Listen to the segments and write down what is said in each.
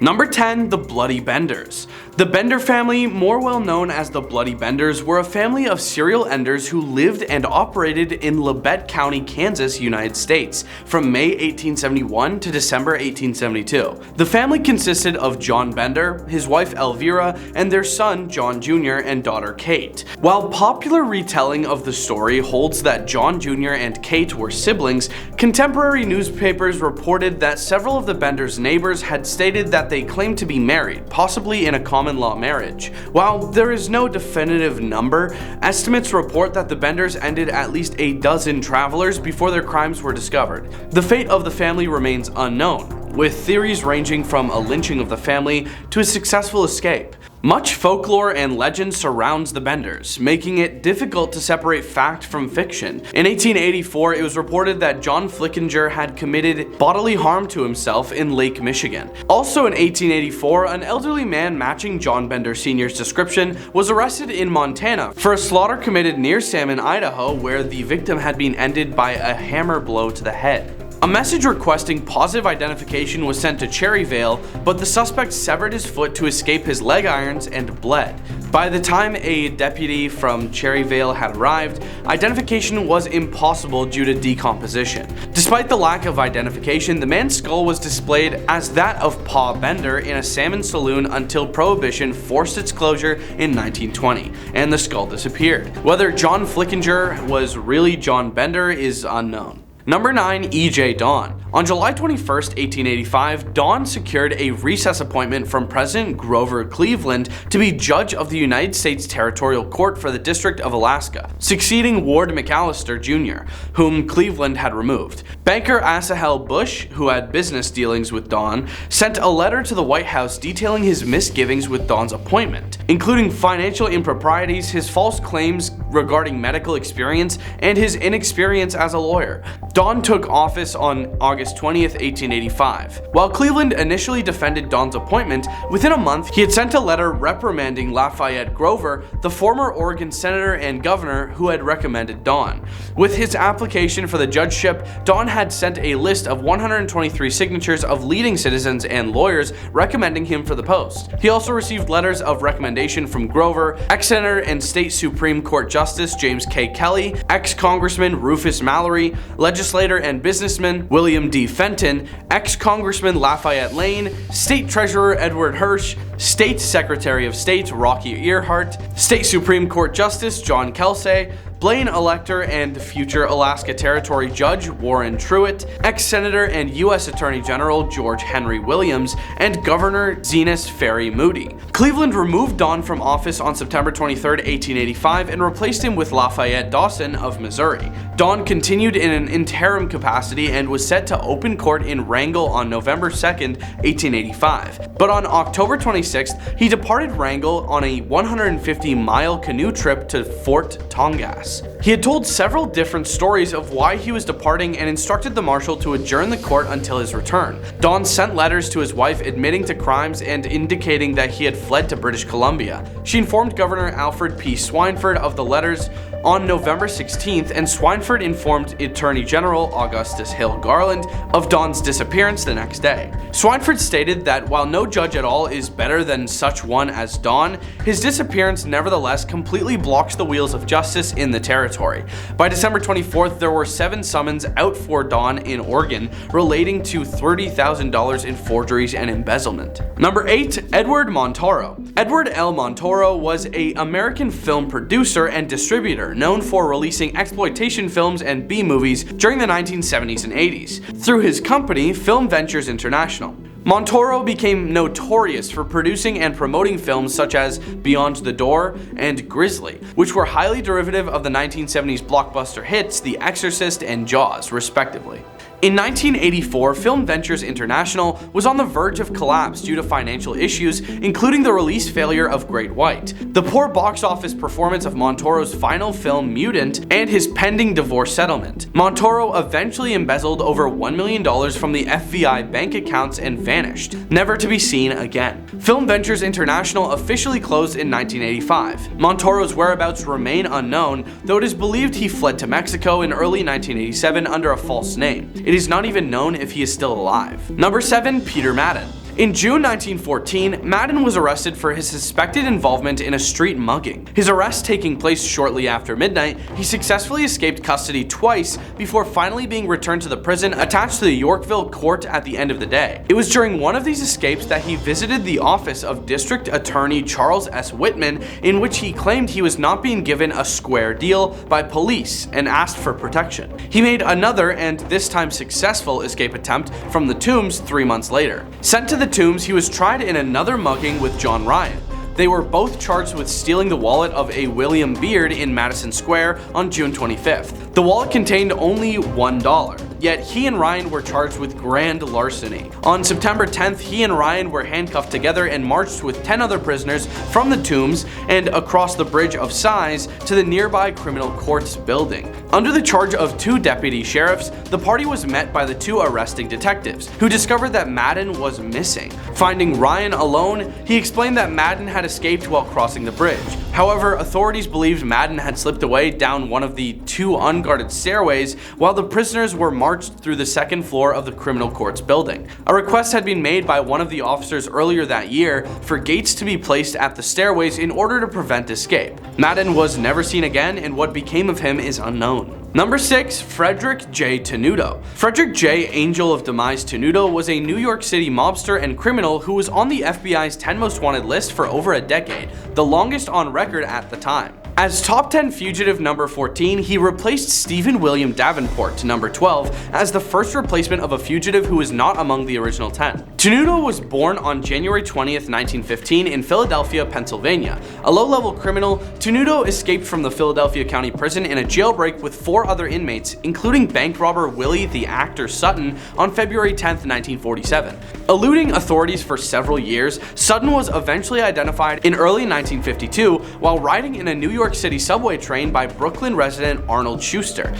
Number 10. The Bloody Benders. The Bender family, more well known as the Bloody Benders, were a family of serial enders who lived and operated in Labette County, Kansas, United States, from May 1871 to December 1872. The family consisted of John Bender, his wife Elvira, and their son John Jr. and daughter Kate. While popular retelling of the story holds that John Jr. and Kate were siblings, contemporary newspapers reported that several of the Benders' neighbors had stated that they claimed to be married, possibly in a common law marriage. While there is no definitive number, estimates report that the Benders ended at least a dozen travelers before their crimes were discovered. The fate of the family remains unknown, with theories ranging from a lynching of the family to a successful escape. Much folklore and legend surrounds the Benders, making it difficult to separate fact from fiction. In 1884, it was reported that John Flickinger had committed bodily harm to himself in Lake Michigan. Also in 1884, an elderly man matching John Bender Sr.'s description was arrested in Montana for a slaughter committed near Salmon, Idaho, where the victim had been ended by a hammer blow to the head. A message requesting positive identification was sent to Cherryvale, but the suspect severed his foot to escape his leg irons and bled. By the time a deputy from Cherryvale had arrived, identification was impossible due to decomposition. Despite the lack of identification, the man's skull was displayed as that of Pa Bender in a salmon saloon until Prohibition forced its closure in 1920, and the skull disappeared. Whether John Flickinger was really John Bender is unknown. Number 9. E.J. Don. On July 21st, 1885, Don secured a recess appointment from President Grover Cleveland to be judge of the United States Territorial Court for the District of Alaska, succeeding Ward McAllister Jr., whom Cleveland had removed. Banker Asahel Bush, who had business dealings with Don, sent a letter to the White House detailing his misgivings with Don's appointment, including financial improprieties, his false claims regarding medical experience, and his inexperience as a lawyer. Don took office on August 20th, 1885. While Cleveland initially defended Don's appointment, within a month he had sent a letter reprimanding Lafayette Grover, the former Oregon senator and governor who had recommended Don. With his application for the judgeship, Don had sent a list of 123 signatures of leading citizens and lawyers recommending him for the post. He also received letters of recommendation from Grover, ex-senator and state Supreme Court Justice James K. Kelly, ex-congressman Rufus Mallory, legislator and businessman William D. Fenton, ex-congressman Lafayette Lane, state treasurer Edward Hirsch, state secretary of state Rocky Earhart, state Supreme Court Justice John Kelsey, Blaine elector and future Alaska Territory Judge Warren Truitt, ex-senator and U.S. Attorney General George Henry Williams, and Governor Zenas Ferry Moody. Cleveland removed Don from office on September 23, 1885, and replaced him with Lafayette Dawson of Missouri. Don continued in an interim capacity and was set to open court in Wrangell on November 2, 1885. But on October 26th, he departed Wrangell on a 150-mile canoe trip to Fort Tongass. He had told several different stories of why he was departing and instructed the marshal to adjourn the court until his return. Don sent letters to his wife admitting to crimes and indicating that he had fled to British Columbia. She informed Governor Alfred P. Swineford of the letters on November 16th, and Swineford informed Attorney General Augustus Hill Garland of Don's disappearance the next day. Swineford stated that while no judge at all is better than such one as Don, his disappearance nevertheless completely blocks the wheels of justice in the territory. By December 24th, there were 7 summons out for Don in Oregon relating to $30,000 in forgeries and embezzlement. Number 8. Edward Montoro. Edward L. Montoro was an American film producer and distributor known for releasing exploitation films and B-movies during the 1970s and 80s through his company Film Ventures International. Montoro became notorious for producing and promoting films such as Beyond the Door and Grizzly, which were highly derivative of the 1970s blockbuster hits The Exorcist and Jaws, respectively. In 1984, Film Ventures International was on the verge of collapse due to financial issues, including the release failure of Great White, the poor box office performance of Montoro's final film Mutant, and his pending divorce settlement. Montoro eventually embezzled over $1 million from the FBI bank accounts and vanished, never to be seen again. Film Ventures International officially closed in 1985. Montoro's whereabouts remain unknown, though it is believed he fled to Mexico in early 1987 under a false name. It is not even known if he is still alive. Number 7. Peter Madden. In June 1914, Madden was arrested for his suspected involvement in a street mugging. His arrest taking place shortly after midnight, he successfully escaped custody twice before finally being returned to the prison attached to the Yorkville court at the end of the day. It was during one of these escapes that he visited the office of District Attorney Charles S. Whitman, in which he claimed he was not being given a square deal by police and asked for protection. He made another and this time successful escape attempt from the Tombs 3 months later. Sent to the Tombs, he was tried in another mugging with John Ryan. They were both charged with stealing the wallet of a William Beard in Madison Square on June 25th. The wallet contained only $1. Yet he and Ryan were charged with grand larceny. On September 10th, he and Ryan were handcuffed together and marched with 10 other prisoners from the Tombs and across the Bridge of Sighs to the nearby criminal courts building. Under the charge of 2 deputy sheriffs, the party was met by the 2 arresting detectives, who discovered that Madden was missing. Finding Ryan alone, he explained that Madden had escaped while crossing the bridge. However, authorities believed Madden had slipped away down one of the 2 unguarded stairways while the prisoners were marched through the 2nd floor of the criminal courts building. A request had been made by one of the officers earlier that year for gates to be placed at the stairways in order to prevent escape. Madden was never seen again, and what became of him is unknown. Number 6. Frederick J Tenuto. Frederick J. Angel of Demise Tenuto was a New York City mobster and criminal who was on the FBI's 10 most wanted list for over a decade, the longest on record at the time. As top 10 fugitive number 14, he replaced Stephen William Davenport to number 12 as the first replacement of a fugitive who was not among the original 10. Tenuto was born on January 20th, 1915 in Philadelphia, Pennsylvania. A low-level criminal, Tenuto escaped from the Philadelphia County Prison in a jailbreak with 4 other inmates, including bank robber Willie the Actor Sutton, on February 10th, 1947. Eluding authorities for several years, Sutton was eventually identified in early 1952 while riding in a New York City subway train by Brooklyn resident Arnold Schuster.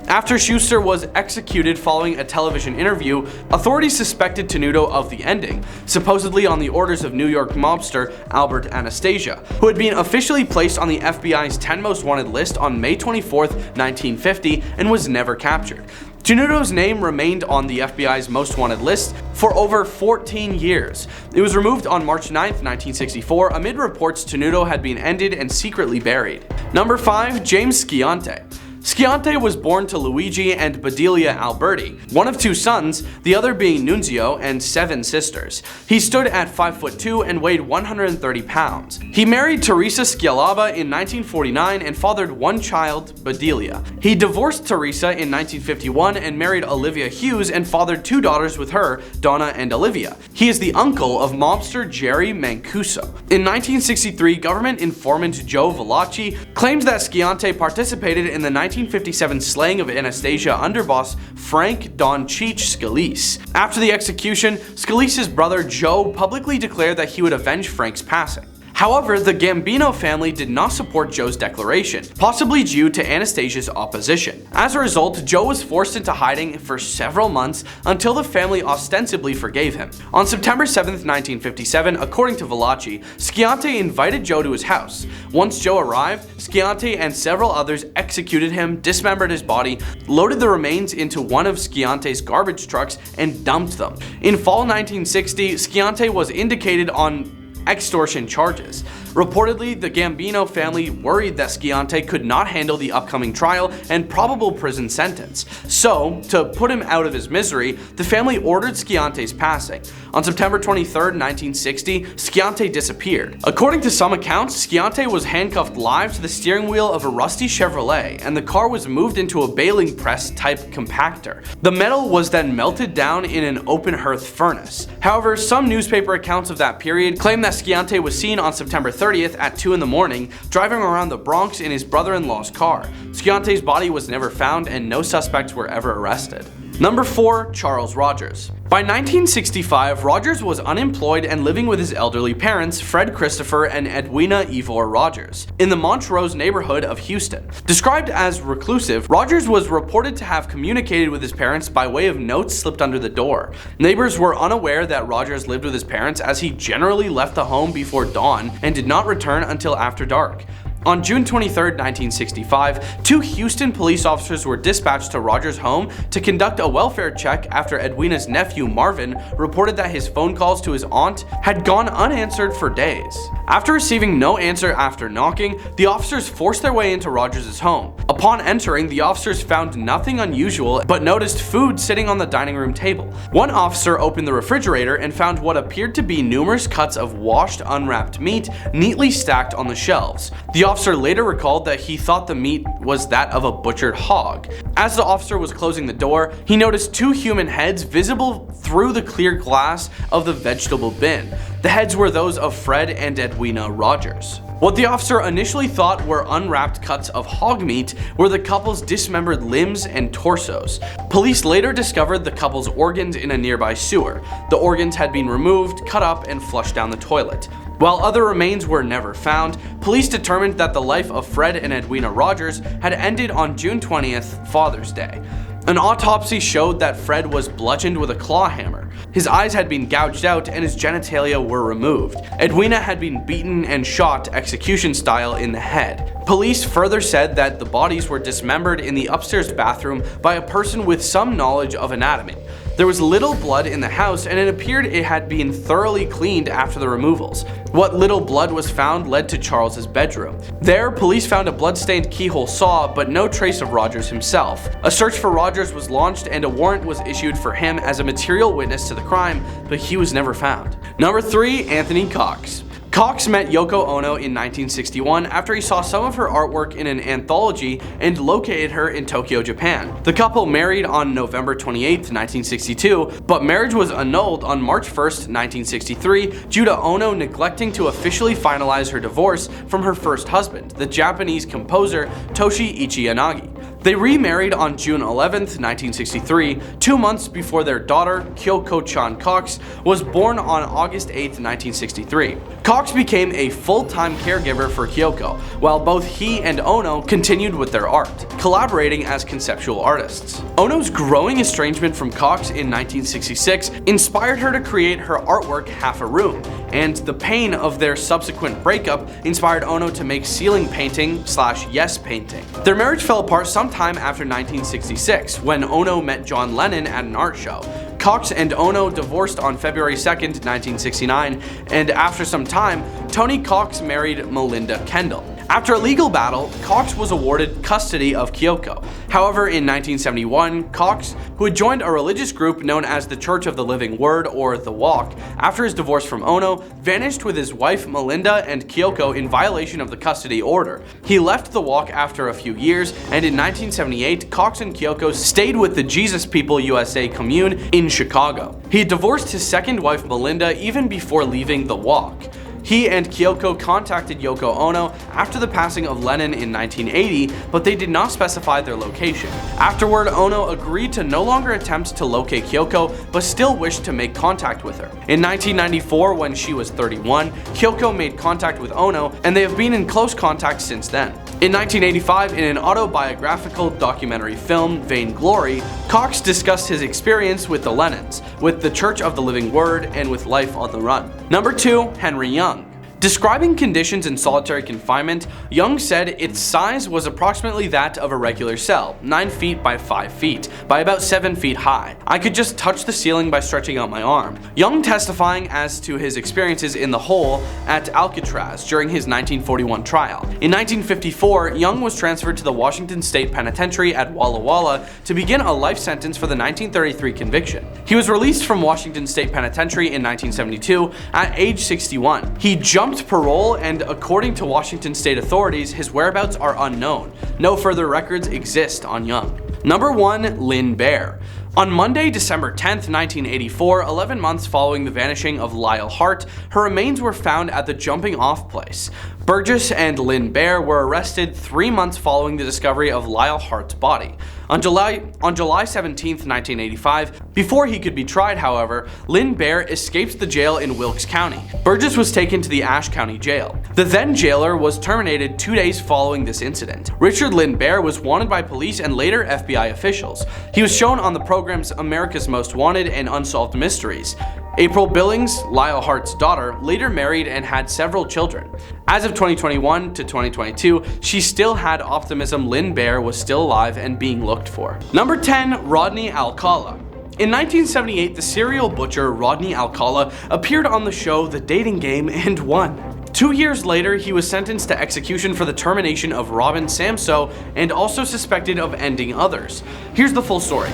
After Schuster was executed following a television interview, authorities suspected Tenuto of the ending, supposedly on the orders of New York mobster Albert Anastasia, who had been officially placed on the FBI's 10 most wanted list on May 24, 1950, and was never captured. Tenuto's name remained on the FBI's most wanted list for over 14 years. It was removed on March 9, 1964, amid reports Tenuto had been ended and secretly buried. Number 5. James Chiante. Chiante was born to Luigi and Bedelia Alberti, one of 2 sons, the other being Nunzio, and 7 sisters. He stood at 5'2" and weighed 130 pounds. He married Teresa Schialaba in 1949 and fathered 1 child, Bedelia. He divorced Teresa in 1951 and married Olivia Hughes and fathered 2 daughters with her, Donna and Olivia. He is the uncle of mobster Jerry Mancuso. In 1963, government informant Joe Valachi claimed that Chiante participated in the 1957 slaying of Anastasia underboss Frank Don Cheech Scalise. After the execution, Scalise's brother Joe publicly declared that he would avenge Frank's passing. However, the Gambino family did not support Joe's declaration, possibly due to Anastasia's opposition. As a result, Joe was forced into hiding for several months until the family ostensibly forgave him. On September 7, 1957, according to Valachi, Chiante invited Joe to his house. Once Joe arrived, Chiante and several others executed him, dismembered his body, loaded the remains into one of Chiante's garbage trucks, and dumped them. In fall 1960, Chiante was indicted on extortion charges. Reportedly, the Gambino family worried that Chiante could not handle the upcoming trial and probable prison sentence. So, to put him out of his misery, the family ordered Chiante's passing. On September 23, 1960, Chiante disappeared. According to some accounts, Chiante was handcuffed live to the steering wheel of a rusty Chevrolet, and the car was moved into a baling press type compactor. The metal was then melted down in an open hearth furnace. However, some newspaper accounts of that period claim that Chiante was seen on September 30th at 2 in the morning driving around the Bronx in his brother-in-law's car. Chiante's body was never found and no suspects were ever arrested. Number 4. Charles Rogers. By 1965, Rogers was unemployed and living with his elderly parents, Fred Christopher and Edwina Ivor Rogers, in the Montrose neighborhood of Houston. Described as reclusive, Rogers was reported to have communicated with his parents by way of notes slipped under the door. Neighbors were unaware that Rogers lived with his parents as he generally left the home before dawn and did not return until after dark. On June 23, 1965, 2 Houston police officers were dispatched to Rogers' home to conduct a welfare check after Edwina's nephew Marvin reported that his phone calls to his aunt had gone unanswered for days. After receiving no answer after knocking, the officers forced their way into Rogers' home. Upon entering, the officers found nothing unusual but noticed food sitting on the dining room table. One officer opened the refrigerator and found what appeared to be numerous cuts of washed, unwrapped meat neatly stacked on the shelves. The officer later recalled that he thought the meat was that of a butchered hog. As the officer was closing the door, he noticed 2 human heads visible through the clear glass of the vegetable bin. The heads were those of Fred and Edwina Rogers. What the officer initially thought were unwrapped cuts of hog meat were the couple's dismembered limbs and torsos. Police later discovered the couple's organs in a nearby sewer. The organs had been removed, cut up, and flushed down the toilet. While other remains were never found, police determined that the life of Fred and Edwina Rogers had ended on June 20th, Father's Day. An autopsy showed that Fred was bludgeoned with a claw hammer. His eyes had been gouged out and his genitalia were removed. Edwina had been beaten and shot execution style in the head. Police further said that the bodies were dismembered in the upstairs bathroom by a person with some knowledge of anatomy. There was little blood in the house and it appeared it had been thoroughly cleaned after the removals. What little blood was found led to Charles's bedroom. There, police found a blood-stained keyhole saw but no trace of Rogers himself. A search for Rogers was launched and a warrant was issued for him as a material witness to the crime, but he was never found. Number 3. Anthony Cox. Cox met Yoko Ono in 1961 after he saw some of her artwork in an anthology and located her in Tokyo, Japan. The couple married on November 28, 1962, but marriage was annulled on March 1, 1963 due to Ono neglecting to officially finalize her divorce from her first husband, the Japanese composer Toshi Ichiyanagi. They remarried on June 11, 1963, 2 months before their daughter, Kyoko-chan Cox, was born on August 8, 1963. Cox became a full-time caregiver for Kyoko, while both he and Ono continued with their art, collaborating as conceptual artists. Ono's growing estrangement from Cox in 1966 inspired her to create her artwork Half a Room, and the pain of their subsequent breakup inspired Ono to make ceiling painting / yes painting. Their marriage fell apart sometime after 1966, when Ono met John Lennon at an art show. Cox and Ono divorced on February 2, 1969, and after some time, Tony Cox married Melinda Kendall. After a legal battle, Cox was awarded custody of Kyoko. However, in 1971, Cox, who had joined a religious group known as the Church of the Living Word or the Walk, after his divorce from Ono, vanished with his wife Melinda and Kyoko in violation of the custody order. He left the Walk after a few years, and in 1978, Cox and Kyoko stayed with the Jesus People USA commune in Chicago. He divorced his second wife Melinda even before leaving the Walk. He and Kyoko contacted Yoko Ono after the passing of Lennon in 1980, but they did not specify their location. Afterward, Ono agreed to no longer attempt to locate Kyoko, but still wished to make contact with her. In 1994, when she was 31, Kyoko made contact with Ono, and they have been in close contact since then. In 1985, in an autobiographical documentary film, Vainglory, Cox discussed his experience with the Lennons, with the Church of the Living Word, and with life on the run. Number 2. Henry Young. Describing conditions in solitary confinement, Young said its size was approximately that of a regular cell, 9 feet by 5 feet, by about 7 feet high. I could just touch the ceiling by stretching out my arm. Young testifying as to his experiences in the hole at Alcatraz during his 1941 trial. In 1954, Young was transferred to the Washington State Penitentiary at Walla Walla to begin a life sentence for the 1933 conviction. He was released from Washington State Penitentiary in 1972 at age 61. He jumped parole, and according to Washington state authorities, his whereabouts are unknown. No further records exist on Young. Number 1. Lynn Bear. On Monday, December 10th, 1984, 11 months following the vanishing of Lyle Hart, her remains were found at the jumping off place. Burgess and Lynn Bear were arrested 3 months following the discovery of Lyle Hart's body. On July 17th, 1985, before he could be tried, however, Lynn Bear escaped the jail in Wilkes County. Burgess was taken to the Ashe County Jail. The then jailer was terminated 2 days following this incident. Richard Lynn Bear was wanted by police and later FBI officials. He was shown on the programs America's Most Wanted and Unsolved Mysteries. April Billings, Lyle Hart's daughter, later married and had several children. As of 2021 to 2022, she still had optimism Lynn Bear was still alive and being looked for. Number 10. Rodney Alcala. In 1978, the serial butcher Rodney Alcala appeared on the show The Dating Game and won. 2 years later, he was sentenced to execution for the termination of Robin Samso and also suspected of ending others. Here's the full story.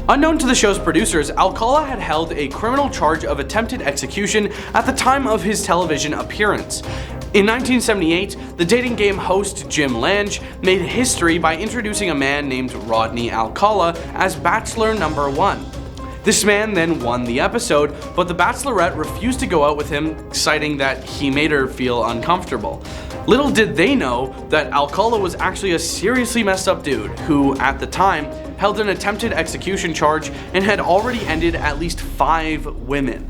Unknown to the show's producers, Alcala had held a criminal charge of attempted execution at the time of his television appearance. In 1978, the dating game host Jim Lange made history by introducing a man named Rodney Alcala as Bachelor Number 1. This man then won the episode, but the Bachelorette refused to go out with him, citing that he made her feel uncomfortable. Little did they know that Alcala was actually a seriously messed up dude who, at the time, held an attempted execution charge and had already ended at least 5 women.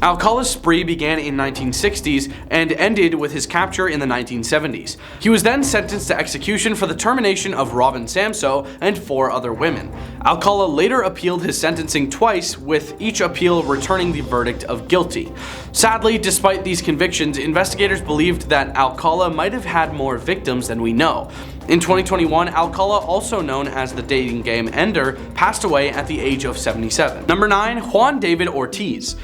Alcala's spree began in 1960s and ended with his capture in the 1970s. He was then sentenced to execution for the termination of Robin Samso and 4 other women. Alcala later appealed his sentencing twice, with each appeal returning the verdict of guilty. Sadly, despite these convictions, investigators believed that Alcala might have had more victims than we know. In 2021, Alcala, also known as the dating game ender, passed away at the age of 77. Number 9. Juan David Ortiz.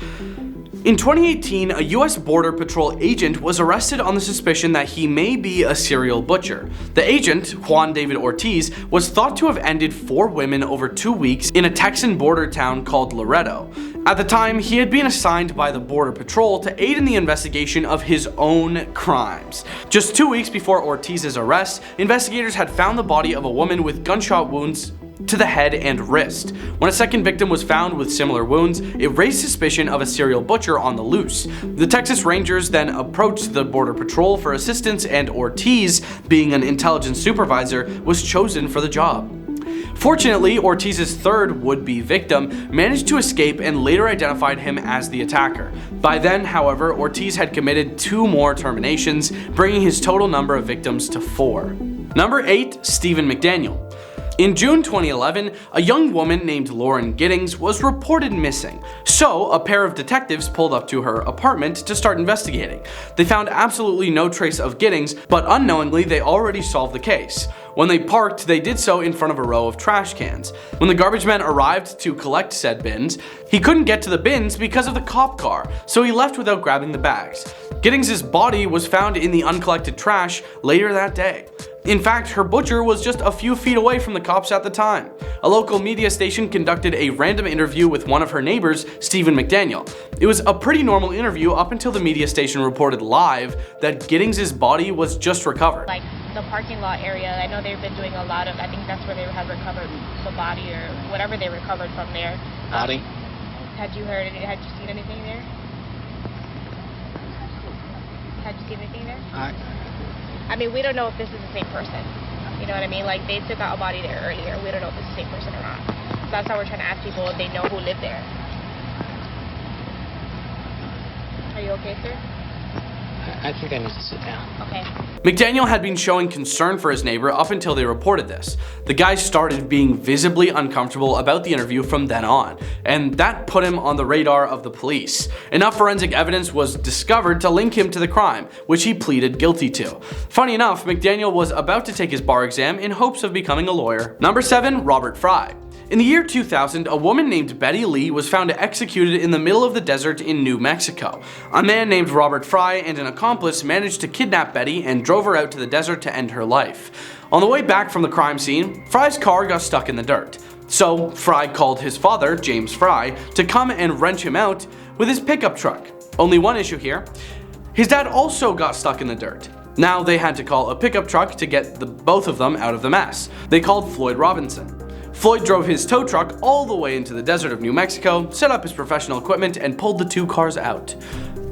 In 2018, a US Border Patrol agent was arrested on the suspicion that he may be a serial butcher. The agent, Juan David Ortiz, was thought to have ended 4 women over 2 weeks in a Texan border town called Laredo. At the time, he had been assigned by the Border Patrol to aid in the investigation of his own crimes. Just 2 weeks before Ortiz's arrest, investigators had found the body of a woman with gunshot wounds to the head and wrist. When a second victim was found with similar wounds, it raised suspicion of a serial butcher on the loose. The Texas Rangers then approached the Border Patrol for assistance, and Ortiz, being an intelligence supervisor, was chosen for the job. Fortunately, Ortiz's third would-be victim managed to escape and later identified him as the attacker. By then, however, Ortiz had committed 2 more terminations, bringing his total number of victims to 4. Number 8. Stephen McDaniel. In June 2011, a young woman named Lauren Giddings was reported missing. So, a pair of detectives pulled up to her apartment to start investigating. They found absolutely no trace of Giddings, but unknowingly they already solved the case. When they parked, they did so in front of a row of trash cans. When the garbage man arrived to collect said bins, he couldn't get to the bins because of the cop car, so he left without grabbing the bags. Giddings' body was found in the uncollected trash later that day. In fact, her butcher was just a few feet away from the cops at the time. A local media station conducted a random interview with one of her neighbors, Stephen McDaniel. It was a pretty normal interview up until the media station reported live that Giddings' body was just recovered. Like the parking lot area, I know they've been doing a lot of, I think that's where they have recovered the body or whatever they recovered from there. Body? Had you seen anything there? Had you seen anything there? I mean, we don't know if this is the same person. You know what I mean? Like, they took out a body there earlier. We don't know if it's the same person or not. So that's why we're trying to ask people if they know who lived there. Are you okay, sir? I think I need to sit down. Okay. McDaniel had been showing concern for his neighbor up until they reported this. The guy started being visibly uncomfortable about the interview from then on, and that put him on the radar of the police. Enough forensic evidence was discovered to link him to the crime, which he pleaded guilty to. Funny enough, McDaniel was about to take his bar exam in hopes of becoming a lawyer. Number 7. Robert Frye. In the year 2000, a woman named Betty Lee was found executed in the middle of the desert in New Mexico. A man named Robert Frye and an accomplice managed to kidnap Betty and drove her out to the desert to end her life. On the way back from the crime scene, Frye's car got stuck in the dirt. So, Frye called his father, James Frye, to come and wrench him out with his pickup truck. Only one issue here. His dad also got stuck in the dirt. Now they had to call a pickup truck to get both of them out of the mess. They called Floyd Robinson. Floyd drove his tow truck all the way into the desert of New Mexico, set up his professional equipment, and pulled the 2 cars out.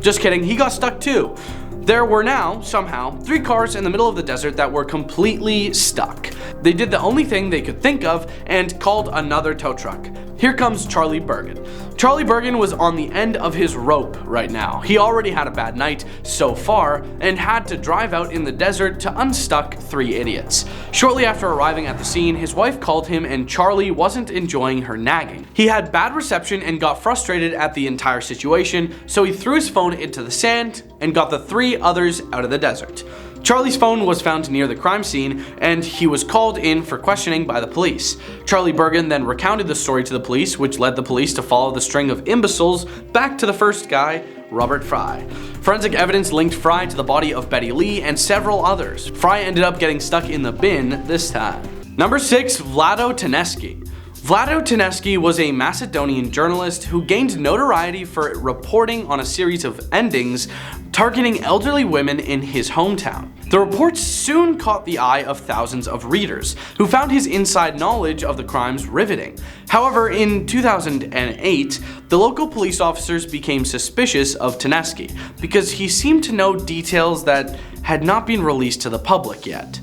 Just kidding, he got stuck too. There were now, somehow, 3 cars in the middle of the desert that were completely stuck. They did the only thing they could think of and called another tow truck. Here comes Charlie Bergen. Charlie Bergen was on the end of his rope right now. He already had a bad night so far and had to drive out in the desert to unstuck 3 idiots. Shortly after arriving at the scene, his wife called him and Charlie wasn't enjoying her nagging. He had bad reception and got frustrated at the entire situation, so he threw his phone into the sand and got the 3 others out of the desert. Charlie's phone was found near the crime scene and he was called in for questioning by the police. Charlie Bergen then recounted the story to the police, which led the police to follow the string of imbeciles back to the first guy, Robert Frye. Forensic evidence linked Frye to the body of Betty Lee and several others. Frye ended up getting stuck in the bin this time. Number 6, Vlado Trajkovski. Vlado Trajkovski was a Macedonian journalist who gained notoriety for reporting on a series of endings targeting elderly women in his hometown. The reports soon caught the eye of thousands of readers, who found his inside knowledge of the crimes riveting. However, in 2008, the local police officers became suspicious of Trajkovski because he seemed to know details that had not been released to the public yet.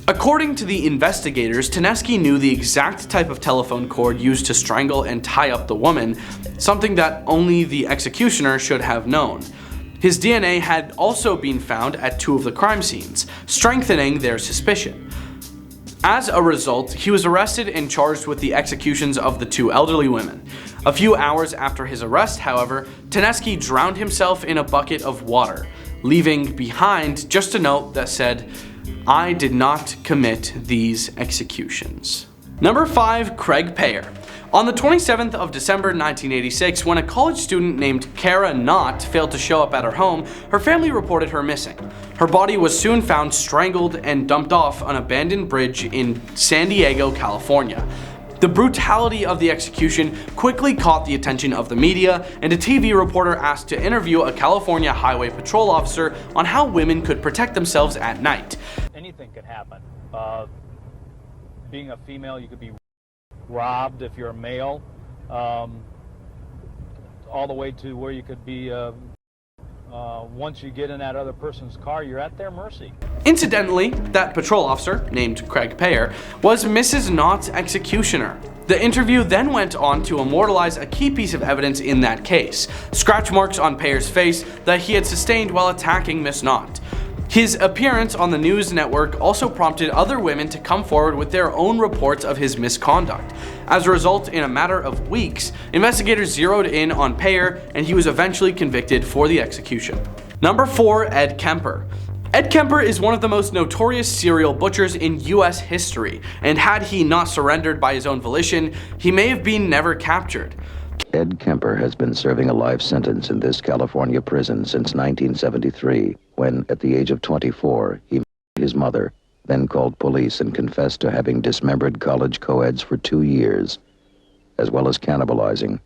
According to the investigators, Trajkovski knew the exact type of telephone cord used to strangle and tie up the woman, something that only the executioner should have known. His DNA had also been found at 2 of the crime scenes, strengthening their suspicion. As a result, he was arrested and charged with the executions of the 2 elderly women. A few hours after his arrest, however, Trajkovski drowned himself in a bucket of water, leaving behind just a note that said, "I did not commit these executions." Number 5, Craig Payer. On the 27th of December 1986, when a college student named Kara Knott failed to show up at her home, her family reported her missing. Her body was soon found strangled and dumped off an abandoned bridge in San Diego, California. The brutality of the execution quickly caught the attention of the media, and a TV reporter asked to interview a California Highway Patrol officer on how women could protect themselves at night. Anything could happen. Being a female, you could be robbed if you're a male, all the way to where you could be, once you get in that other person's car, you're at their mercy. Incidentally, that patrol officer, named Craig Payer, was Mrs. Knott's executioner. The interview then went on to immortalize a key piece of evidence in that case, scratch marks on Payer's face that he had sustained while attacking Miss Knott. His appearance on the news network also prompted other women to come forward with their own reports of his misconduct. As a result, in a matter of weeks, investigators zeroed in on Payer and he was eventually convicted for the execution. Number 4, Ed Kemper. Ed Kemper is one of the most notorious serial butchers in US history, and had he not surrendered by his own volition, he may have been never captured. Ed Kemper has been serving a life sentence in this California prison since 1973, when, at the age of 24, he met his mother, then called police and confessed to having dismembered college co-eds for 2 years, as well as cannibalizing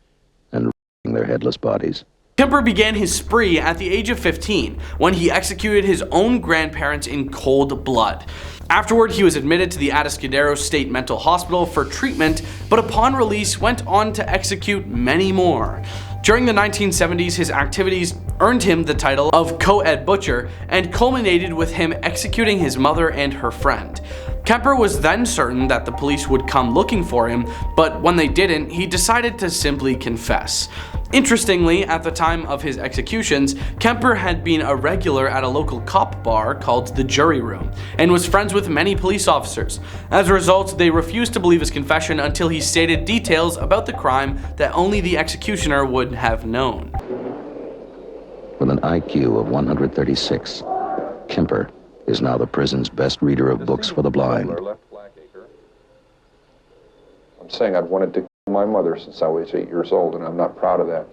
and eating their headless bodies. Kemper began his spree at the age of 15, when he executed his own grandparents in cold blood. Afterward, he was admitted to the Atascadero State Mental Hospital for treatment, but upon release went on to execute many more. During the 1970s, his activities earned him the title of co-ed butcher and culminated with him executing his mother and her friend. Kemper was then certain that the police would come looking for him, but when they didn't, he decided to simply confess. Interestingly, at the time of his executions, Kemper had been a regular at a local cop bar called the Jury Room, and was friends with many police officers. As a result, they refused to believe his confession until he stated details about the crime that only the executioner would have known. With an IQ of 136, Kemper is now the prison's best reader of books for the blind. I'm saying I've wanted to kill my mother since I was 8 years old, and I'm not proud of that.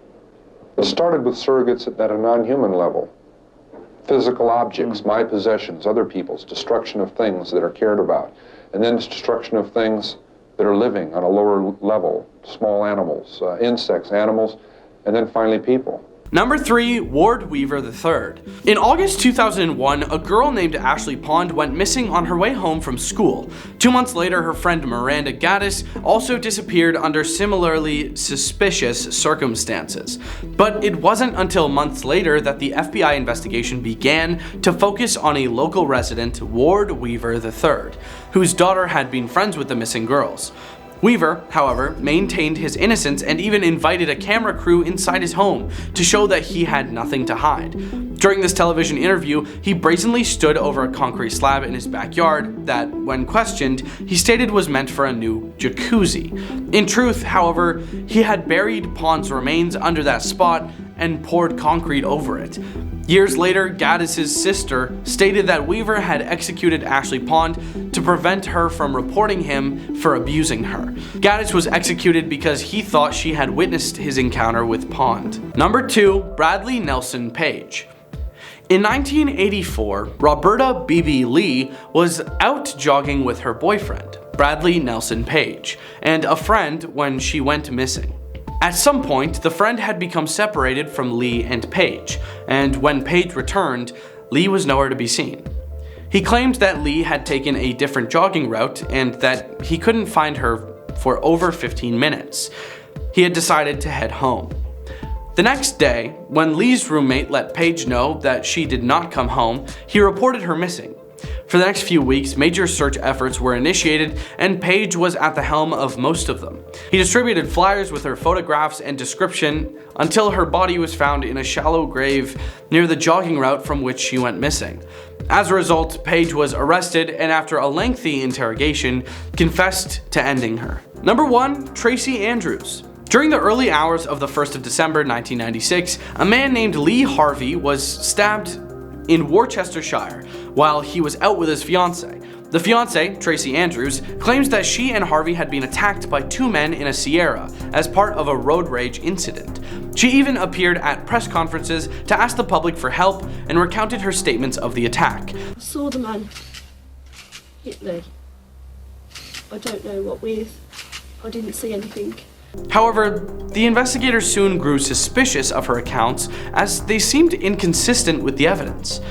It started with surrogates at a non-human level. Physical objects, my possessions, other people's, destruction of things that are cared about, and then destruction of things that are living on a lower level, small animals, insects, animals, and then finally people. Number 3, Ward Weaver III. In August 2001, a girl named Ashley Pond went missing on her way home from school. 2 months later, her friend Miranda Gaddis also disappeared under similarly suspicious circumstances. But it wasn't until months later that the FBI investigation began to focus on a local resident, Ward Weaver III, whose daughter had been friends with the missing girls. Weaver, however, maintained his innocence and even invited a camera crew inside his home to show that he had nothing to hide. During this television interview, he brazenly stood over a concrete slab in his backyard that, when questioned, he stated was meant for a new jacuzzi. In truth, however, he had buried Pond's remains under that spot and poured concrete over it. Years later, Gaddis's sister stated that Weaver had executed Ashley Pond to prevent her from reporting him for abusing her. Gaddis was executed because he thought she had witnessed his encounter with Pond. Number 2, Bradley Nelson Page. In 1984, Roberta B.B. Lee was out jogging with her boyfriend, Bradley Nelson Page, and a friend when she went missing. At some point, the friend had become separated from Lee and Page, and when Page returned, Lee was nowhere to be seen. He claimed that Lee had taken a different jogging route and that he couldn't find her for over 15 minutes. He had decided to head home. The next day, when Lee's roommate let Page know that she did not come home, he reported her missing. For the next few weeks, major search efforts were initiated, and Page was at the helm of most of them. He distributed flyers with her photographs and description until her body was found in a shallow grave near the jogging route from which she went missing. As a result, Page was arrested and after a lengthy interrogation, confessed to ending her. Number 1, Tracy Andrews. During the early hours of the 1st of December 1996, a man named Lee Harvey was stabbed in Worcestershire while he was out with his fiancée. The fiancée, Tracy Andrews, claims that she and Harvey had been attacked by 2 men in a Sierra as part of a road rage incident. She even appeared at press conferences to ask the public for help and recounted her statements of the attack. I saw the man hit Lee. I don't know what with. I didn't see anything. However, the investigators soon grew suspicious of her accounts as they seemed inconsistent with the evidence.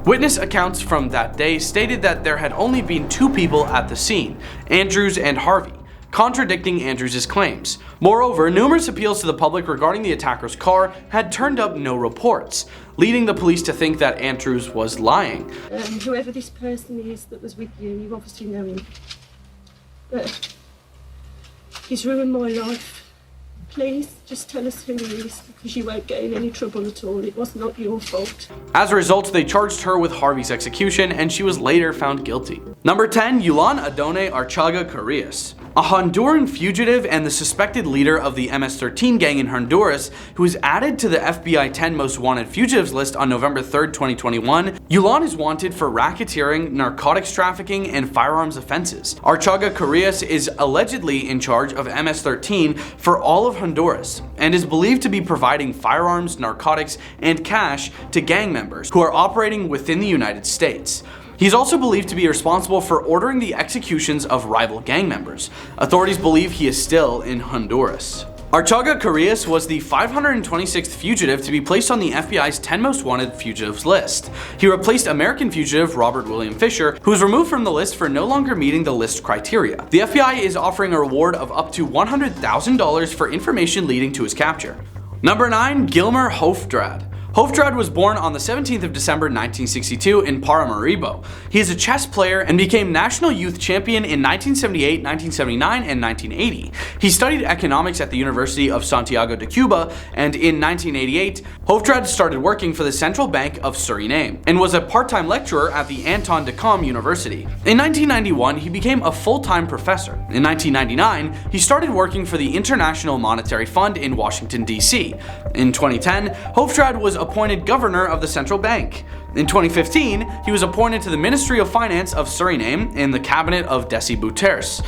Witness accounts from that day stated that there had only been 2 people at the scene, Andrews and Harvey, contradicting Andrews' claims. Moreover, numerous appeals to the public regarding the attacker's car had turned up no reports, leading the police to think that Andrews was lying. Whoever this person is that was with you obviously know him. But he's ruined my life. Please, just tell us who he is, because you won't get in any trouble at all. It was not your fault. As a result, they charged her with Harvey's execution, and she was later found guilty. Number 10, Yulon Adonai Archaga Carrillas. A Honduran fugitive and the suspected leader of the MS-13 gang in Honduras, who was added to the FBI 10 Most Wanted Fugitives list on November 3rd, 2021, Yulon is wanted for racketeering, narcotics trafficking, and firearms offenses. Archaga Carrillas is allegedly in charge of MS-13 for all of Honduras, and is believed to be providing firearms, narcotics, and cash to gang members who are operating within the United States. He's also believed to be responsible for ordering the executions of rival gang members. Authorities believe he is still in Honduras. Archaga Carrillas was the 526th fugitive to be placed on the FBI's 10 Most Wanted Fugitives list. He replaced American fugitive Robert William Fisher, who was removed from the list for no longer meeting the list criteria. The FBI is offering a reward of up to $100,000 for information leading to his capture. Number 9, Gilmer Hofdrad. Hofdrad was born on the 17th of December 1962 in Paramaribo. He is a chess player and became national youth champion in 1978, 1979, and 1980. He studied economics at the University of Santiago de Cuba, and in 1988, Hofdrad started working for the Central Bank of Suriname and was a part-time lecturer at the Anton de Kom University. In 1991, he became a full-time professor. In 1999, he started working for the International Monetary Fund in Washington, D.C. In 2010, Hofdrad was appointed governor of the central bank. In 2015, he was appointed to the Ministry of Finance of Suriname in the cabinet of Desi Bouterse.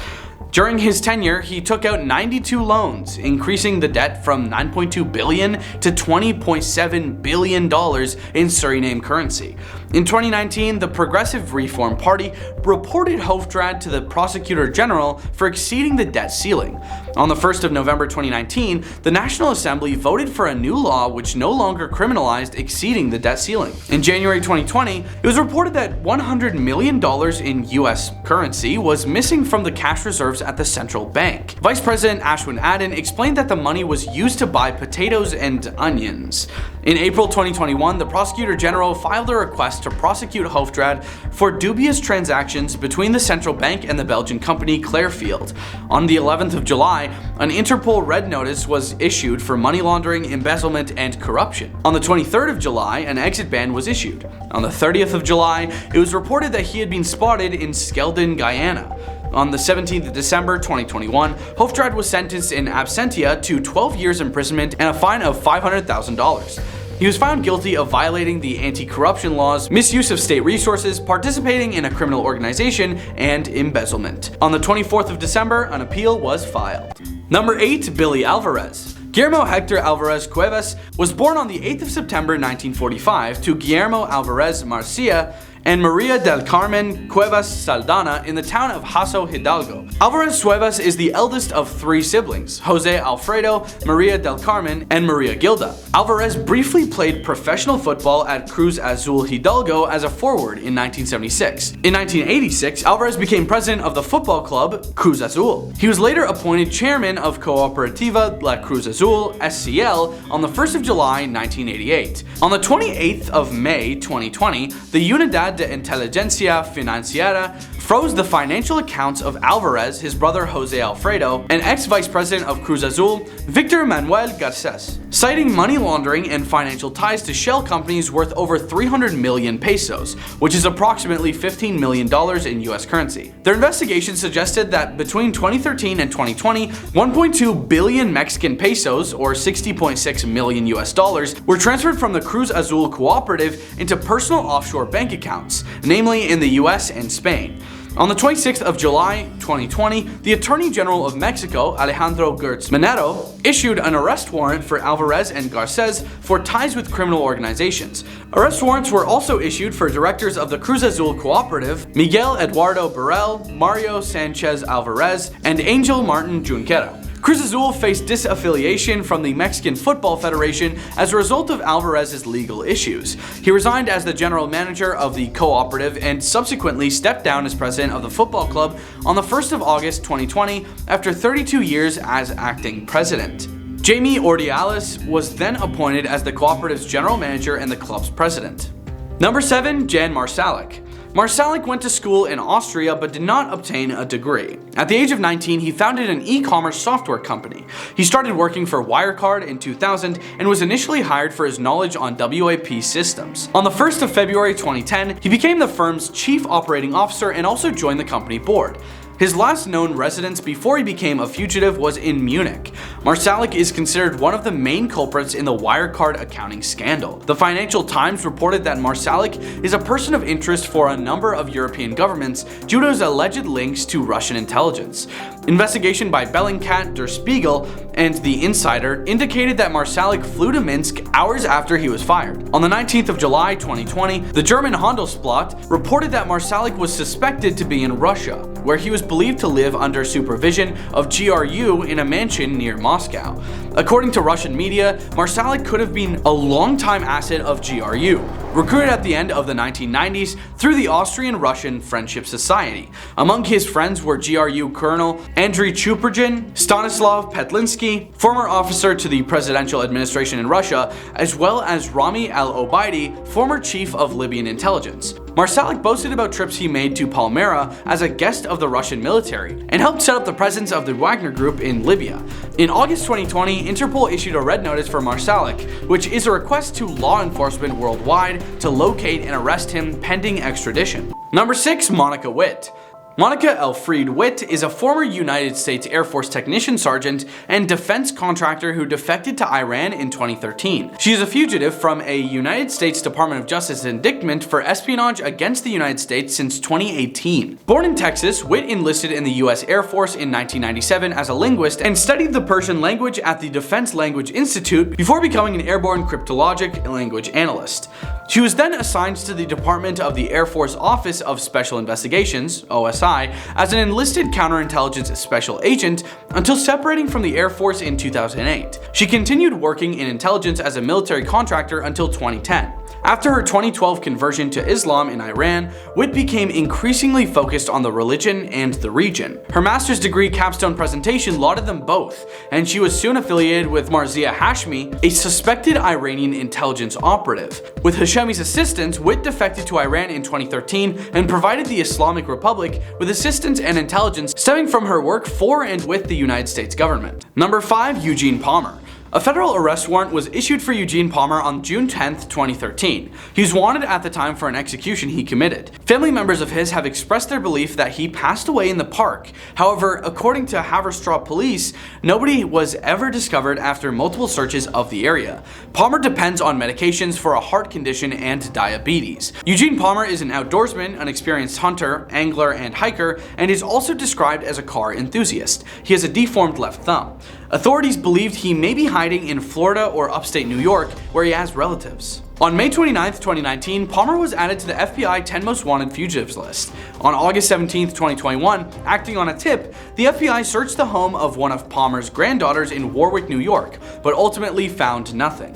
During his tenure, he took out 92 loans, increasing the debt from $9.2 billion to $20.7 billion in Suriname currency. In 2019, the Progressive Reform Party reported Hofdrad to the Prosecutor General for exceeding the debt ceiling. On the 1st of November 2019, the National Assembly voted for a new law which no longer criminalized exceeding the debt ceiling. In January 2020, it was reported that $100 million in US currency was missing from the cash reserves at the central bank. Vice President Ashwin Adden explained that the money was used to buy potatoes and onions. In April 2021, the Prosecutor General filed a request to prosecute Hofdrad for dubious transactions between the central bank and the Belgian company Clearfield. On the 11th of July, an Interpol red notice was issued for money laundering, embezzlement, and corruption. On the 23rd of July, an exit ban was issued. On the 30th of July, it was reported that he had been spotted in Skeldon, Guyana. On the 17th of December 2021, Hofdrad was sentenced in absentia to 12 years imprisonment and a fine of $500,000. He was found guilty of violating the anti-corruption laws, misuse of state resources, participating in a criminal organization, and embezzlement. On the 24th of December, an appeal was filed. Number 8. Billy Alvarez. Guillermo Hector Alvarez Cuevas was born on the 8th of September 1945 to Guillermo Alvarez Marcia and Maria del Carmen Cuevas Saldana in the town of Haso Hidalgo. Alvarez Cuevas is the eldest of 3 siblings, Jose Alfredo, Maria del Carmen, and Maria Gilda. Alvarez briefly played professional football at Cruz Azul Hidalgo as a forward in 1976. In 1986, Alvarez became president of the football club Cruz Azul. He was later appointed chairman of Cooperativa La Cruz Azul SCL on the 1st of July 1988. On the 28th of May 2020, the Unidad de Inteligencia Financiera froze the financial accounts of Alvarez, his brother Jose Alfredo, and ex-vice president of Cruz Azul, Victor Manuel Garces, citing money laundering and financial ties to shell companies worth over 300 million pesos, which is approximately $15 million in US currency. Their investigation suggested that between 2013 and 2020, 1.2 billion Mexican pesos, or $60.6 million US dollars, were transferred from the Cruz Azul cooperative into personal offshore bank accounts, namely in the US and Spain. On the 26th of July 2020, the Attorney General of Mexico, Alejandro Gertz Manero, issued an arrest warrant for Alvarez and Garces for ties with criminal organizations. Arrest warrants were also issued for directors of the Cruz Azul Cooperative, Miguel Eduardo Burrell, Mario Sanchez Alvarez, and Angel Martin Junquera. Cruz Azul faced disaffiliation from the Mexican Football Federation as a result of Alvarez's legal issues. He resigned as the general manager of the cooperative and subsequently stepped down as president of the football club on the 1st of August 2020 after 32 years as acting president. Jamie Ordiales was then appointed as the cooperative's general manager and the club's president. Number 7. Jan Marsalic. Marsalic went to school in Austria but did not obtain a degree. At the age of 19, he founded an e-commerce software company. He started working for Wirecard in 2000 and was initially hired for his knowledge on WAP systems. On the 1st of February 2010, he became the firm's chief operating officer and also joined the company board. His last known residence before he became a fugitive was in Munich. Marsalic is considered one of the main culprits in the Wirecard accounting scandal. The Financial Times reported that Marsalic is a person of interest for a number of European governments due to his alleged links to Russian intelligence. Investigation by Bellingcat, Der Spiegel, and The Insider indicated that Marsalic flew to Minsk hours after he was fired. On the 19th of July 2020, the German Handelsblatt reported that Marsalic was suspected to be in Russia, where he was believed to live under supervision of GRU in a mansion near Moscow. According to Russian media, Marsalic could have been a longtime asset of GRU, recruited at the end of the 1990s through the Austrian-Russian Friendship Society. Among his friends were GRU Colonel Andriy Chuprigin, Stanislav Petlinsky, former officer to the presidential administration in Russia, as well as Rami al-Obaidi, former chief of Libyan intelligence. Marsalic boasted about trips he made to Palmyra as a guest of the Russian military, and helped set up the presence of the Wagner Group in Libya. In August 2020, Interpol issued a red notice for Marsalic, which is a request to law enforcement worldwide to locate and arrest him pending extradition. Number 6. Monica Witt. Monica Elfriede Witt is a former United States Air Force technician sergeant and defense contractor who defected to Iran in 2013. She is a fugitive from a United States Department of Justice indictment for espionage against the United States since 2018. Born in Texas, Witt enlisted in the US Air Force in 1997 as a linguist and studied the Persian language at the Defense Language Institute before becoming an airborne cryptologic language analyst. She was then assigned to the Department of the Air Force Office of Special Investigations, OSI, as an enlisted counterintelligence special agent until separating from the Air Force in 2008. She continued working in intelligence as a military contractor until 2010. After her 2012 conversion to Islam in Iran, Witt became increasingly focused on the religion and the region. Her master's degree capstone presentation lauded them both, and she was soon affiliated with Marzia Hashmi, a suspected Iranian intelligence operative. With Hashemi's assistance, Witt defected to Iran in 2013 and provided the Islamic Republic with assistance and intelligence stemming from her work for and with the United States government. Number 5. Eugene Palmer. A federal arrest warrant was issued for Eugene Palmer on June 10, 2013. He was wanted at the time for an execution he committed. Family members of his have expressed their belief that he passed away in the park. However, according to Haverstraw police, nobody was ever discovered after multiple searches of the area. Palmer depends on medications for a heart condition and diabetes. Eugene Palmer is an outdoorsman, an experienced hunter, angler, and hiker, and is also described as a car enthusiast. He has a deformed left thumb. Authorities believed he may be hiding in Florida or upstate New York, where he has relatives. On May 29, 2019, Palmer was added to the FBI 10 Most Wanted Fugitives list. On August 17, 2021, acting on a tip, the FBI searched the home of one of Palmer's granddaughters in Warwick, New York, but ultimately found nothing.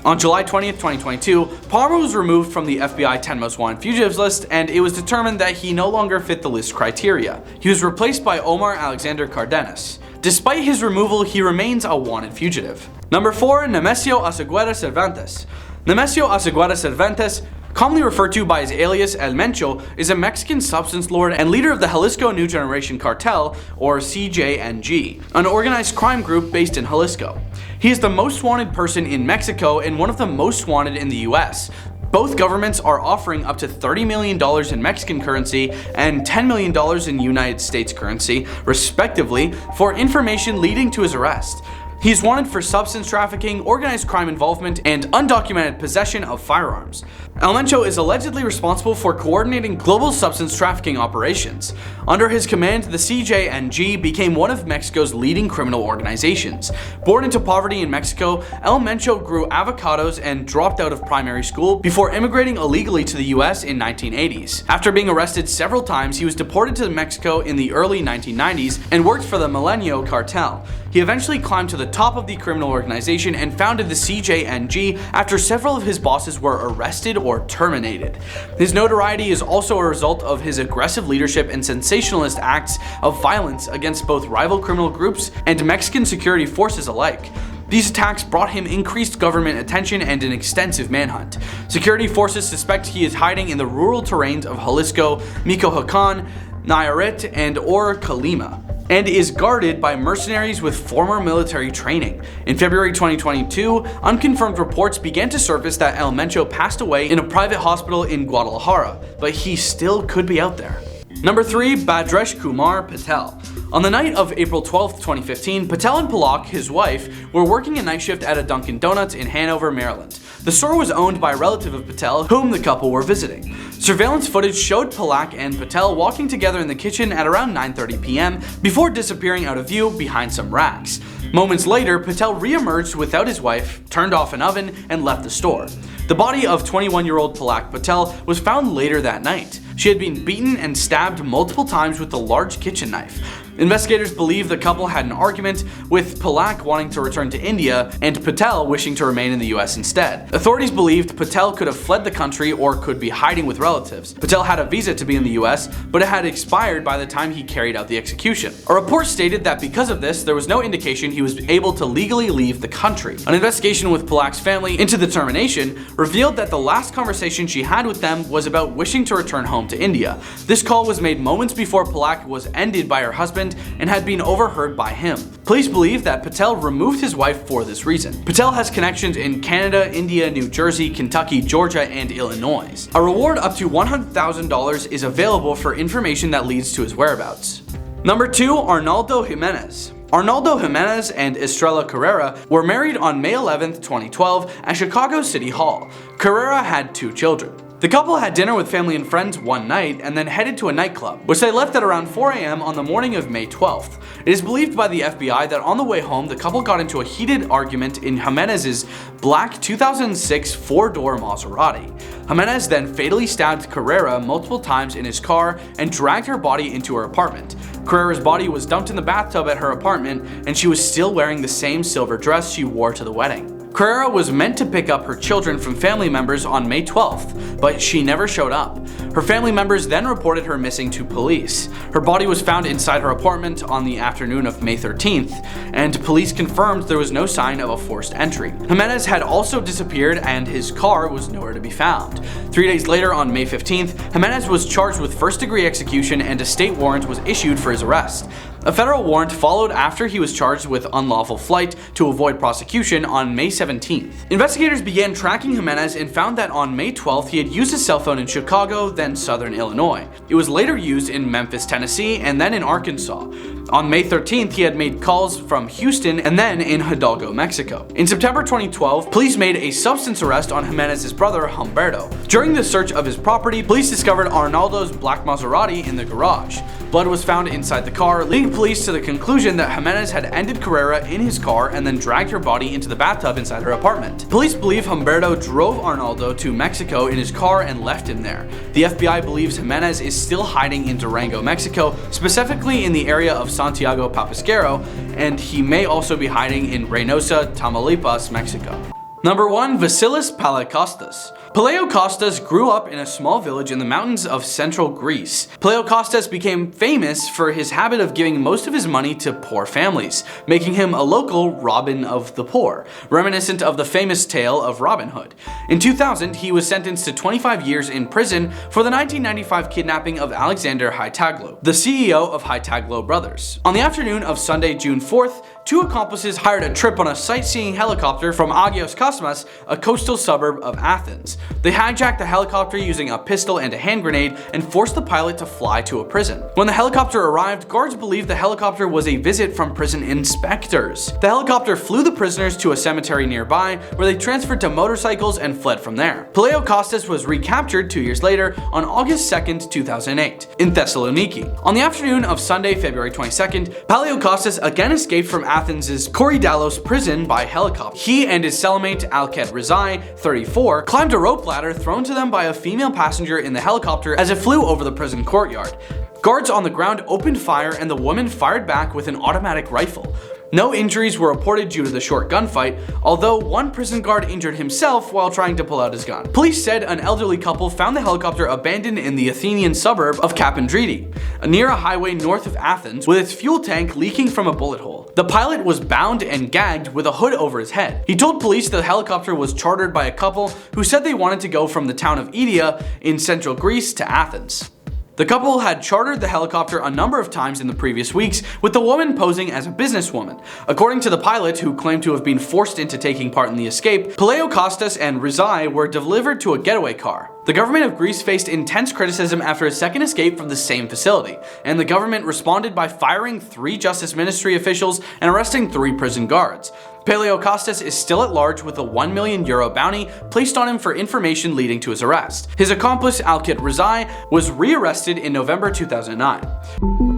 On July 20, 2022, Palmer was removed from the FBI 10 Most Wanted Fugitives list, and it was determined that he no longer fit the list criteria. He was replaced by Omar Alexander Cardenas. Despite his removal, he remains a wanted fugitive. Number 4. Nemesio Oseguera Cervantes. Nemesio Oseguera Cervantes, commonly referred to by his alias El Mencho, is a Mexican substance lord and leader of the Jalisco New Generation Cartel, or CJNG, an organized crime group based in Jalisco. He is the most wanted person in Mexico and one of the most wanted in the US. Both governments are offering up to $30 million in Mexican currency and $10 million in United States currency, respectively, for information leading to his arrest. He is wanted for substance trafficking, organized crime involvement, and undocumented possession of firearms. El Mencho is allegedly responsible for coordinating global substance trafficking operations. Under his command, the CJNG became one of Mexico's leading criminal organizations. Born into poverty in Mexico, El Mencho grew avocados and dropped out of primary school before immigrating illegally to the US in 1980s. After being arrested several times, he was deported to Mexico in the early 1990s and worked for the Milenio cartel. He eventually climbed to the top of the criminal organization and founded the CJNG after several of his bosses were arrested or terminated. His notoriety is also a result of his aggressive leadership and sensationalist acts of violence against both rival criminal groups and Mexican security forces alike. These attacks brought him increased government attention and an extensive manhunt. Security forces suspect he is hiding in the rural terrains of Jalisco, Michoacán, Nayarit, and or Colima, and is guarded by mercenaries with former military training. In February 2022, unconfirmed reports began to surface that El Mencho passed away in a private hospital in Guadalajara, but he still could be out there. Number 3. Bhadres Kumar Patel. On the night of April 12, 2015, Patel and Palak, his wife, were working a night shift at a Dunkin' Donuts in Hanover, Maryland. The store was owned by a relative of Patel, whom the couple were visiting. Surveillance footage showed Palak and Patel walking together in the kitchen at around 9:30 p.m. before disappearing out of view behind some racks. Moments later, Patel re-emerged without his wife, turned off an oven, and left the store. The body of 21-year-old Palak Patel was found later that night. She had been beaten and stabbed multiple times with a large kitchen knife. Investigators believe the couple had an argument, with Palak wanting to return to India and Patel wishing to remain in the US instead. Authorities believed Patel could have fled the country or could be hiding with relatives. Patel had a visa to be in the US, but it had expired by the time he carried out the execution. A report stated that because of this, there was no indication he was able to legally leave the country. An investigation with Palak's family into the termination revealed that the last conversation she had with them was about wishing to return home to India. This call was made moments before Palak was ended by her husband and had been overheard by him. Police believe that Patel removed his wife for this reason. Patel has connections in Canada, India, New Jersey, Kentucky, Georgia, and Illinois. A reward up to $100,000 is available for information that leads to his whereabouts. Number 2. Arnaldo Jimenez. Arnaldo Jimenez and Estrella Carrera were married on May 11, 2012 at Chicago City Hall. Carrera had 2 children. The couple had dinner with family and friends one night and then headed to a nightclub, which they left at around 4 a.m. on the morning of May 12th. It is believed by the FBI that on the way home, the couple got into a heated argument in Jimenez's black 2006 four-door Maserati. Jimenez then fatally stabbed Carrera multiple times in his car and dragged her body into her apartment. Carrera's body was dumped in the bathtub at her apartment, and she was still wearing the same silver dress she wore to the wedding. Carrera was meant to pick up her children from family members on May 12th, but she never showed up. Her family members then reported her missing to police. Her body was found inside her apartment on the afternoon of May 13th, and police confirmed there was no sign of a forced entry. Jimenez had also disappeared and his car was nowhere to be found. 3 days later, on May 15th, Jimenez was charged with first-degree execution and a state warrant was issued for his arrest. A federal warrant followed after he was charged with unlawful flight to avoid prosecution on May 17th. Investigators began tracking Jimenez and found that on May 12th he had used his cell phone in Chicago, then southern Illinois. It was later used in Memphis, Tennessee, and then in Arkansas. On May 13th, he had made calls from Houston and then in Hidalgo, Mexico. In September 2012, police made a substance arrest on Jimenez's brother, Humberto. During the search of his property, police discovered Arnaldo's black Maserati in the garage. Blood was found inside the car, leading police to the conclusion that Jimenez had ended Carrera in his car and then dragged her body into the bathtub inside her apartment. Police believe Humberto drove Arnaldo to Mexico in his car and left him there. The FBI believes Jimenez is still hiding in Durango, Mexico, specifically in the area of Santiago Papasquero, and he may also be hiding in Reynosa, Tamaulipas, Mexico. Number 1. Vassilis Paleokos. Paleokos grew up in a small village in the mountains of central Greece. Paleokos became famous for his habit of giving most of his money to poor families, making him a local Robin of the Poor, reminiscent of the famous tale of Robin Hood. In 2000, he was sentenced to 25 years in prison for the 1995 kidnapping of Alexander Haitaglu, the CEO of Haitaglu Brothers. On the afternoon of Sunday, June 4th, 2 accomplices hired a trip on a sightseeing helicopter from Agios Kosmas, a coastal suburb of Athens. They hijacked the helicopter using a pistol and a hand grenade and forced the pilot to fly to a prison. When the helicopter arrived, guards believed the helicopter was a visit from prison inspectors. The helicopter flew the prisoners to a cemetery nearby, where they transferred to motorcycles and fled from there. Paleokos was recaptured 2 years later on August 2nd, 2008, in Thessaloniki. On the afternoon of Sunday, February 22nd, Paleokos again escaped from Athens' Korydallos prison by helicopter. He and his cellmate Alket Rizai, 34, climbed a rope ladder thrown to them by a female passenger in the helicopter as it flew over the prison courtyard. Guards on the ground opened fire and the woman fired back with an automatic rifle. No injuries were reported due to the short gunfight, although one prison guard injured himself while trying to pull out his gun. Police said an elderly couple found the helicopter abandoned in the Athenian suburb of Kapandridi, near a highway north of Athens, with its fuel tank leaking from a bullet hole. The pilot was bound and gagged with a hood over his head. He told police the helicopter was chartered by a couple who said they wanted to go from the town of Oedia in central Greece to Athens. The couple had chartered the helicopter a number of times in the previous weeks, with the woman posing as a businesswoman. According to the pilot, who claimed to have been forced into taking part in the escape, Paleokos and Rizai were delivered to a getaway car. The government of Greece faced intense criticism after a second escape from the same facility, and the government responded by firing 3 Justice Ministry officials and arresting 3 prison guards. Paleokos is still at large with a €1 million bounty placed on him for information leading to his arrest. His accomplice Alket Rizai was rearrested in November 2009.